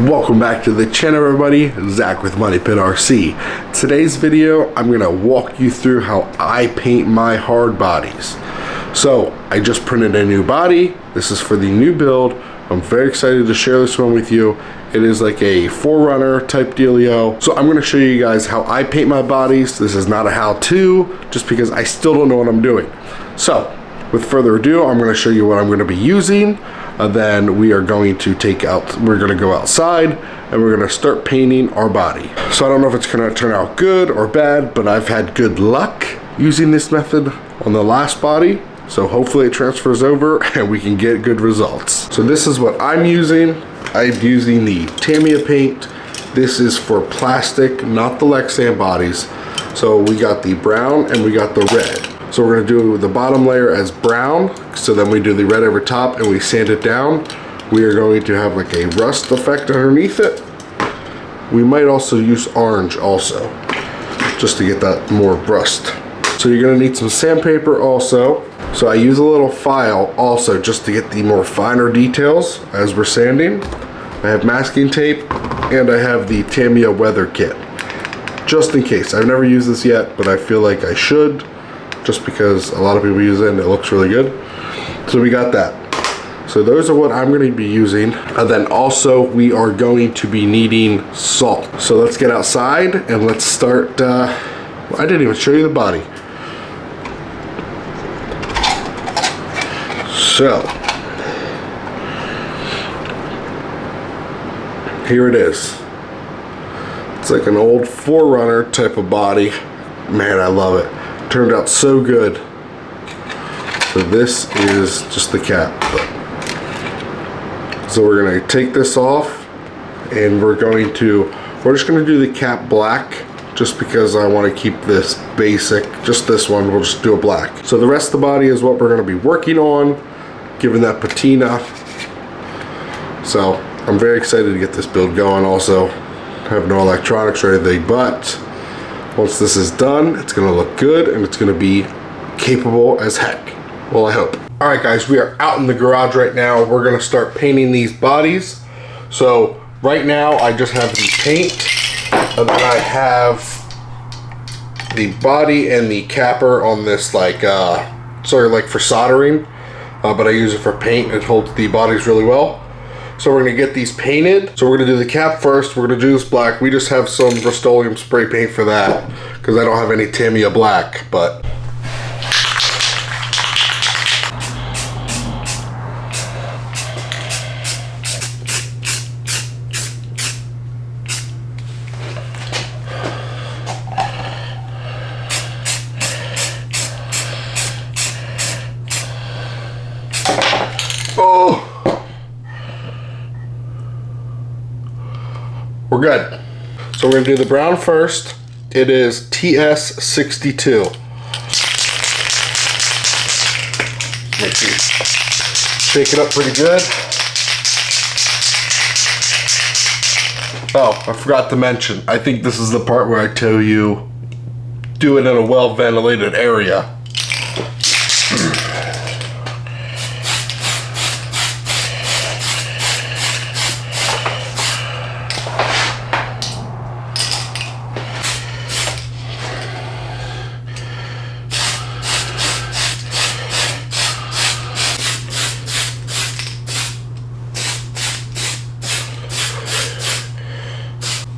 Welcome back to the channel, everybody. Zach with Money Pit RC. Today's video, I'm gonna walk you through how I paint my hard bodies. So I just printed a new body. This is for the new build. I'm very excited to share this one with you. It is like a forerunner type dealio. So I'm gonna show you guys how I paint my bodies. This is not a how-to, just because I still don't know what I'm doing. So with further ado, I'm gonna show you what I'm gonna be using. Then we are going to we're gonna go outside and we're gonna start painting our body. So I don't know if it's gonna turn out good or bad, but I've had good luck using this method on the last body. So hopefully it transfers over and we can get good results. So this is what I'm using. I'm using the Tamiya paint. This is for plastic, not the Lexan bodies. So we got the brown and we got the red. So we're gonna do the bottom layer as brown, so then we do the red over top and we sand it down. We are going to have like a rust effect underneath it. We might also use orange also, just to get that more rust. So you're gonna need some sandpaper also. So I use a little file also just to get the more finer details as we're sanding. I have masking tape and I have the Tamiya weather kit, just in case. I've never used this yet, but I feel like I should, just because a lot of people use it and it looks really good. So we got that. So those are what I'm going to be using. And then also we are going to be needing salt. So let's get outside and let's start. I didn't even show you the body. So here it is. It's like an old forerunner type of body. Man, I love it. Turned out so good. So this is just the cap. So we're gonna take this off and we're just gonna do the cap black, just because I want to keep this basic. Just this one, we'll just do a black. So the rest of the body is what we're gonna be working on, given that patina. So I'm very excited to get this build going. Also, I have no electronics or anything, but once this is done, it's gonna look good and it's gonna be capable as heck. Well, I hope. All right, guys, we are out in the garage right now. We're gonna start painting these bodies. So right now, I just have the paint, and then I have the body and the capper on this, like, sort of like for soldering, but I use it for paint. It holds the bodies really well. So we're gonna get these painted. So we're gonna do the cap first. We're gonna do this black. We just have some Rust-Oleum spray paint for that, because I don't have any Tamiya black, but. Oh. We're good. So we're gonna do the brown first. It is TS62. Shake it up pretty good. Oh, I forgot to mention, I think this is the part where I tell you, do it in a well-ventilated area.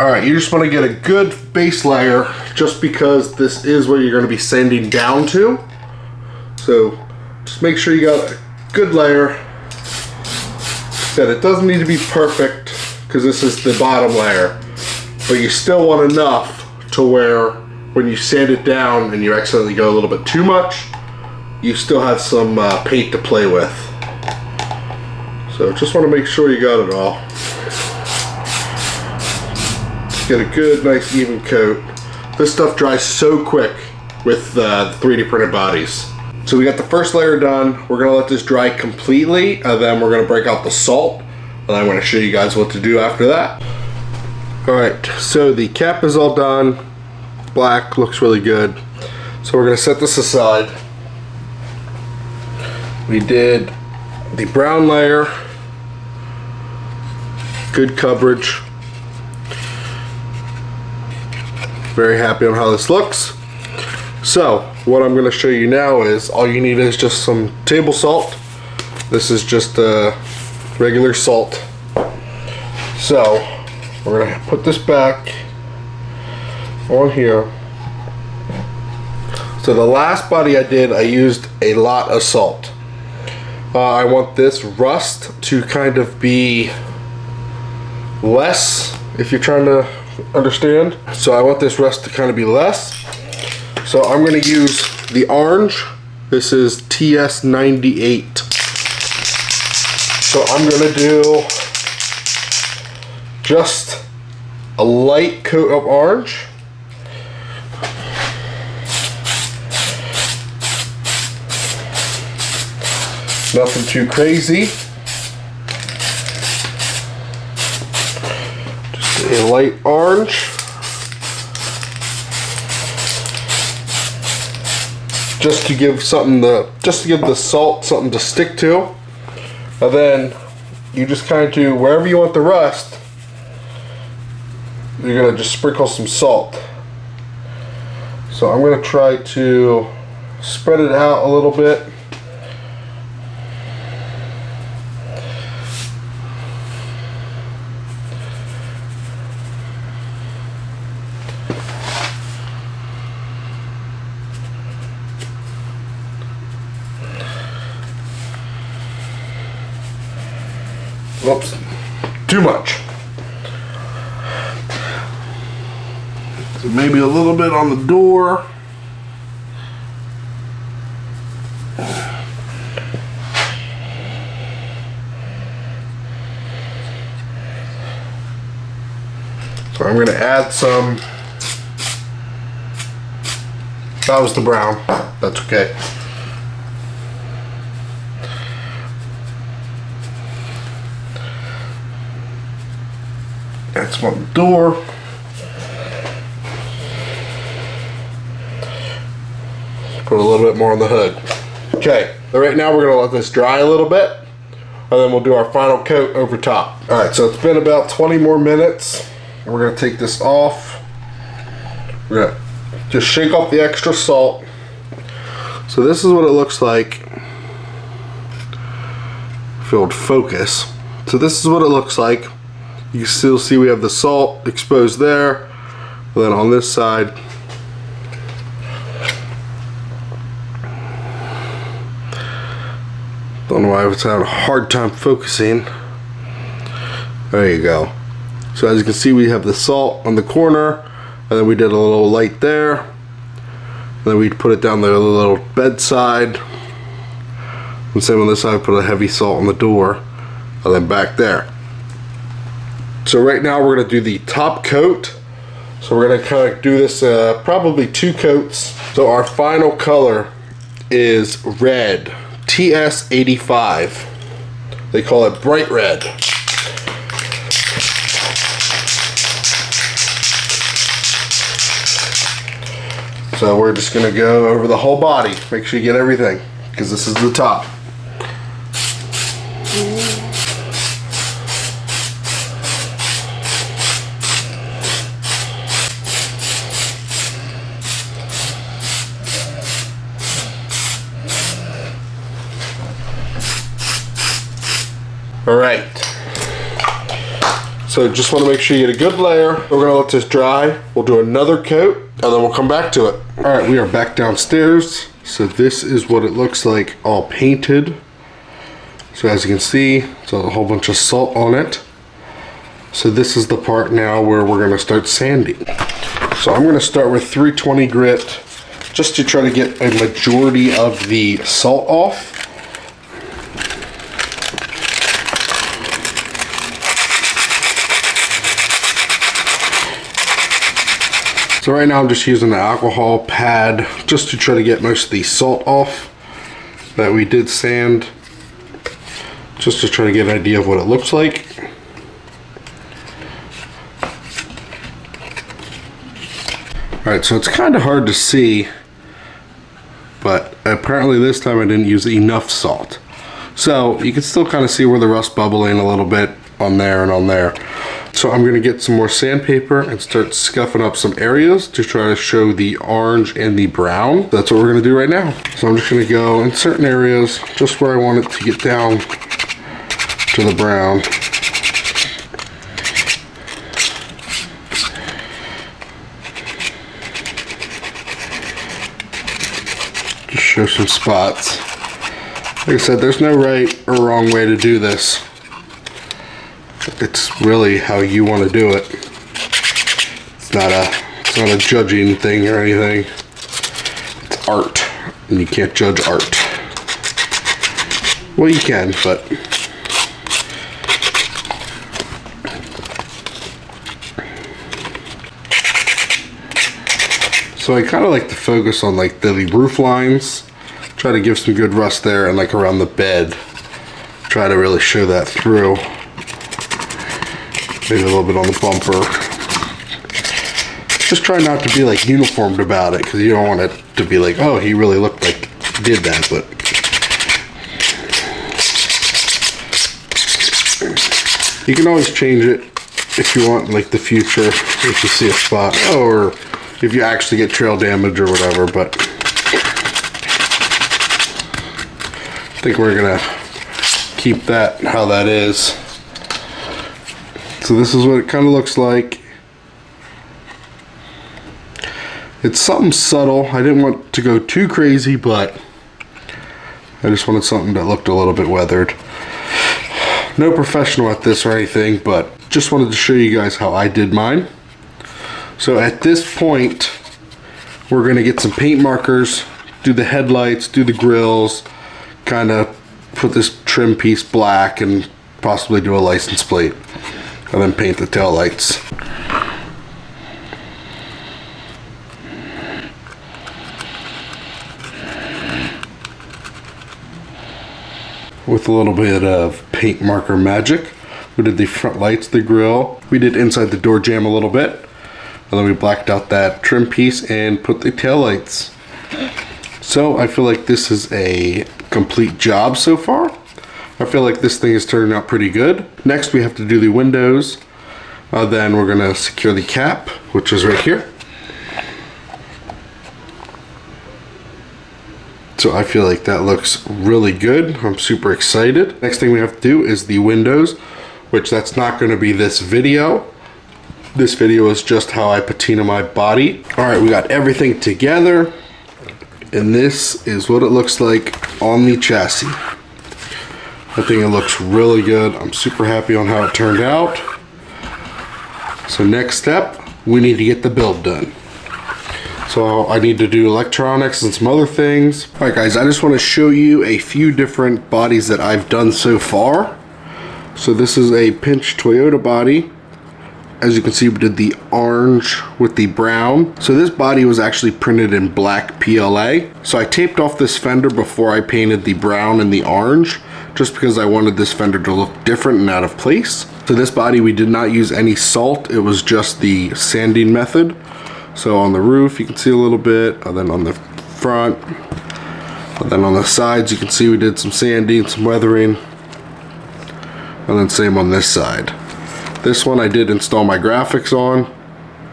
Alright, you just want to get a good base layer, just because this is what you're going to be sanding down to. So just make sure you got a good layer. That it doesn't need to be perfect, because this is the bottom layer, but you still want enough to where when you sand it down and you accidentally go a little bit too much, you still have some paint to play with. So just want to make sure you got it all. Get a good, nice, even coat. This stuff dries so quick with 3D printed bodies. So we got the first layer done. We're gonna let this dry completely, and then we're gonna break out the salt, and I'm gonna show you guys what to do after that. All right, so the cap is all done. Black looks really good. So we're gonna set this aside. We did the brown layer, Good coverage. Very happy on how this looks. So what I'm going to show you now is all you need is just some table salt. This is just regular salt. So we're going to put this back on here. So the last body I did, I used a lot of salt. I want this rust to kind of be less, if you're trying to understand. So I want this rust to kind of be less. So I'm going to use the orange. This is TS98. So I'm going to do just a light coat of orange. Nothing too crazy. Just a light orange. Just to give the salt something to stick to. And then you just kind of do wherever you want the rust. You're gonna just sprinkle some salt. So I'm gonna try to spread it out a little bit. Whoops, too much. So maybe a little bit on the door. So I'm going to add some. That was the brown. That's okay. Add some on the door. Put a little bit more on the hood. Okay, so right now we're going to let this dry a little bit, and then we'll do our final coat over top. Alright, so it's been about 20 more minutes, and we're going to take this off. We're going to just shake off the extra salt. So this is what it looks like. If it would focus. So this is what it looks like. You can still see we have the salt exposed there. And then on this side, don't know why I was having a hard time focusing. There you go. So as you can see, we have the salt on the corner, and then we did a little light there. And then we put it down the little bedside. And same on this side, put a heavy salt on the door, and then back there. So right now we're going to do the top coat. So we're going to kind of do this probably 2 coats. So our final color is red, TS85. They call it bright red. So we're just going to go over the whole body. Make sure you get everything, because this is the top. Alright, so just want to make sure you get a good layer. We're going to let this dry. We'll do another coat, and then we'll come back to it. Alright, we are back downstairs. So this is what it looks like all painted. So as you can see, it's a whole bunch of salt on it. So this is the part now where we're going to start sanding. So I'm going to start with 320 grit just to try to get a majority of the salt off. So right now I'm just using the alcohol pad just to try to get most of the salt off that we did sand, just to try to get an idea of what it looks like. Alright, so it's kind of hard to see, but apparently this time I didn't use enough salt. So you can still kind of see where the rust bubbling a little bit. on there and on there. So I'm gonna get some more sandpaper and start scuffing up some areas to try to show the orange and the brown. That's what we're gonna do right now. So I'm just gonna go in certain areas, just where I want it to get down to the brown. Just show some spots. Like I said, there's no right or wrong way to do this. It's really how you want to do it. It's not a judging thing or anything. It's art, and you can't judge art. Well, you can, but so I kind of like to focus on like the roof lines, try to give some good rust there, and like around the bed, try to really show that through. Maybe a little bit on the bumper. Just try not to be like uniformed about it, because you don't want it to be like, oh, he really looked like he did that. But you can always change it if you want, like the future, if you see a spot, or if you actually get trail damage or whatever. But I think we're gonna keep that how that is. So this is what it kind of looks like. It's something subtle. I didn't want to go too crazy, but I just wanted something that looked a little bit weathered. No professional at this or anything, but just wanted to show you guys how I did mine. So at this point, we're gonna get some paint markers, do the headlights, do the grills, kind of put this trim piece black, and possibly do a license plate. And then paint the tail lights. With a little bit of paint marker magic, we did the front lights, the grille. We did inside the door jamb a little bit. And then we blacked out that trim piece and put the tail lights. So I feel like this is a complete job so far. I feel like this thing is turning out pretty good. Next we have to do the windows. Then we're gonna secure the cap, which is right here. So I feel like that looks really good. I'm super excited. Next thing we have to do is the windows, which that's not gonna be this video. This video is just how I patina my body. All right, we got everything together, and this is what it looks like on the chassis. I think it looks really good. I'm super happy on how it turned out. So next step, we need to get the build done. So I need to do electronics and some other things. All right guys, I just want to show you a few different bodies that I've done so far. So this is a Pinch Toyota body. As you can see, we did the orange with the brown. So this body was actually printed in black PLA. So I taped off this fender before I painted the brown and the orange, just because I wanted this fender to look different and out of place. So this body, we did not use any salt. It was just the sanding method. So on the roof, you can see a little bit, and then on the front, and then on the sides, you can see we did some sanding, some weathering, and then same on this side. This one I did install my graphics on.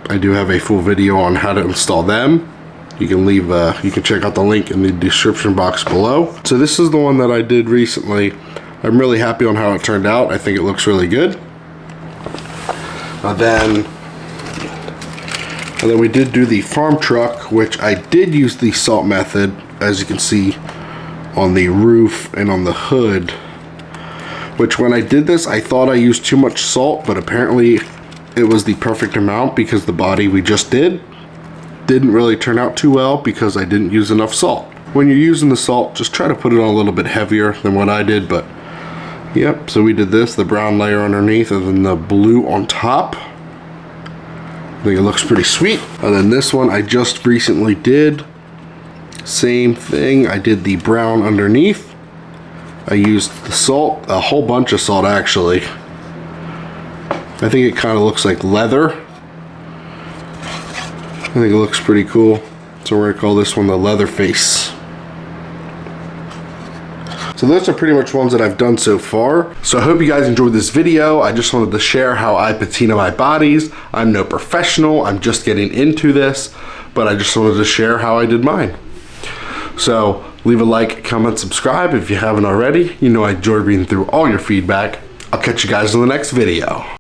I do have a full video on how to install them. You can leave, you can check out the link in the description box below. So this is the one that I did recently. I'm really happy on how it turned out. I think it looks really good. And then we did do the farm truck, which I did use the salt method, as you can see on the roof and on the hood. Which when I did this, I thought I used too much salt, but apparently it was the perfect amount, because the body we just didn't really turn out too well because I didn't use enough salt. When you're using the salt, just try to put it on a little bit heavier than what I did. But yep, so we did this, the brown layer underneath and then the blue on top. I think it looks pretty sweet. And then this one I just recently did. Same thing, I did the brown underneath. I used the salt, a whole bunch of salt actually. I think it kind of looks like leather. I think it looks pretty cool. So we're gonna call this one the leather face. So those are pretty much ones that I've done so far. So I hope you guys enjoyed this video. I just wanted to share how I patina my bodies. I'm no professional, I'm just getting into this, but I just wanted to share how I did mine. So leave a like, comment, subscribe if you haven't already. You know I enjoy reading through all your feedback. I'll catch you guys in the next video.